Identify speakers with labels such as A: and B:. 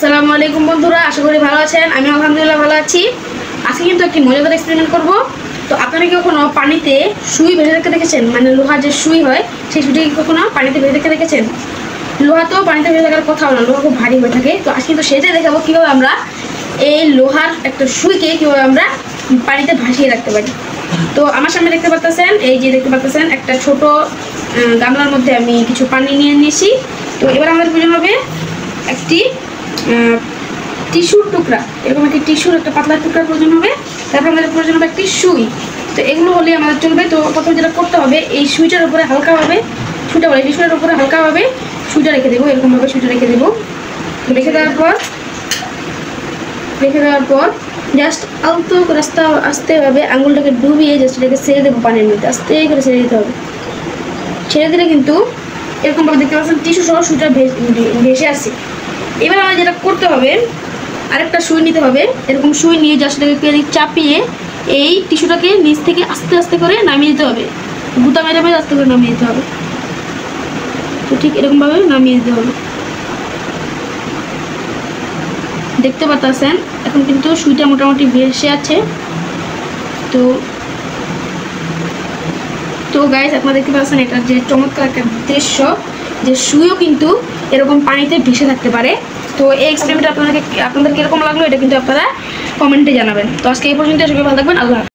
A: আসসালামু আলাইকুম বন্ধুরা, আশা করি ভালো আছেন। আমি আলহামদুলিল্লাহ ভালো আছি। আজকে কিন্তু একটি মজাদার এক্সপেরিমেন্ট করব। তো আপনারা কি কখনো পানিতে সুই ভেজে রেখে দেখেছেন? মানে লোহার যে সুই হয় সেই সুইটা কি কখনো পানিতে ভেজে রেখে দেখেছেন? লোহা তো পানিতে ভেজে থাকার কথাও না, লোহা খুব ভারী হয়ে থাকে। তো আজকে কিন্তু সেটাই দেখাবো কীভাবে আমরা এই লোহার একটা সুইকে কীভাবে আমরা পানিতে ভাসিয়ে রাখতে পারি। তো আমার সামনে দেখতে পাচ্ছেন, এই যে দেখতে পাচ্ছেন একটা ছোট গামলার মধ্যে আমি কিছু পানি নিয়ে নিয়েছি। তো এবার আমাদের প্রয়োজন হবে একটি টিস্যুর টুকরা, এরকম একটি টিস্যুর একটা পাতলা টুকরা প্রয়োজন হবে। তারপর আমাদের প্রয়োজন হবে একটি সুই। তো এগুলো হলে আমাদের চলবে। তো প্রথমে যেটা করতে হবে, এই সুইটার উপরে হালকাভাবে টিস্যুটার উপরে হালকাভাবে সুইটা রেখে দেবো। এরকমভাবে সুইটা রেখে দেবো। রেখে দেওয়ার পর জাস্ট আলতো করে আস্তেভাবে আঙুলটাকে ডুবিয়ে জাস্ট এটাকে ছেড়ে দেবো পানির মধ্যে। আস্তে করে ছেড়ে দিতে হবে। ছেড়ে দিলে কিন্তু এরকমভাবে দেখতে পাচ্ছেন টিস্যু সহ সুইটা ভেসে আসছে। এবার আমাদের যেটা করতে হবে, আরেকটা সুই নিতে হবে। এরকম সুই নিয়ে জাস্ট এটাকে চাপিয়ে এই টিস্যুটাকে নিচ থেকে আস্তে আস্তে করে নামিয়ে দিতে হবে। গুতা মেরে আস্তে করে নামিয়ে দিতে হবে। তো ঠিক এরকমভাবে নামিয়ে দিতে হবে। দেখতে পাচ্ছেন এখন কিন্তু সুইটা মোটামুটি ভেসে আছে। তো গাইস, আপনারা দেখতে পাচ্ছেন এটা যে চমৎকার একটা দৃশ্য, যে সুইও কিন্তু এরকম পানিতে ভেসে থাকতে পারে। তো এই এক্সপেরিমেন্ট আপনাদের কিরকম লাগলো এটা কিন্তু আপনারা কমেন্টে জানাবেন। তো আজকে এই পর্যন্ত, সবাই ভালো থাকবেন। আল্লাহ।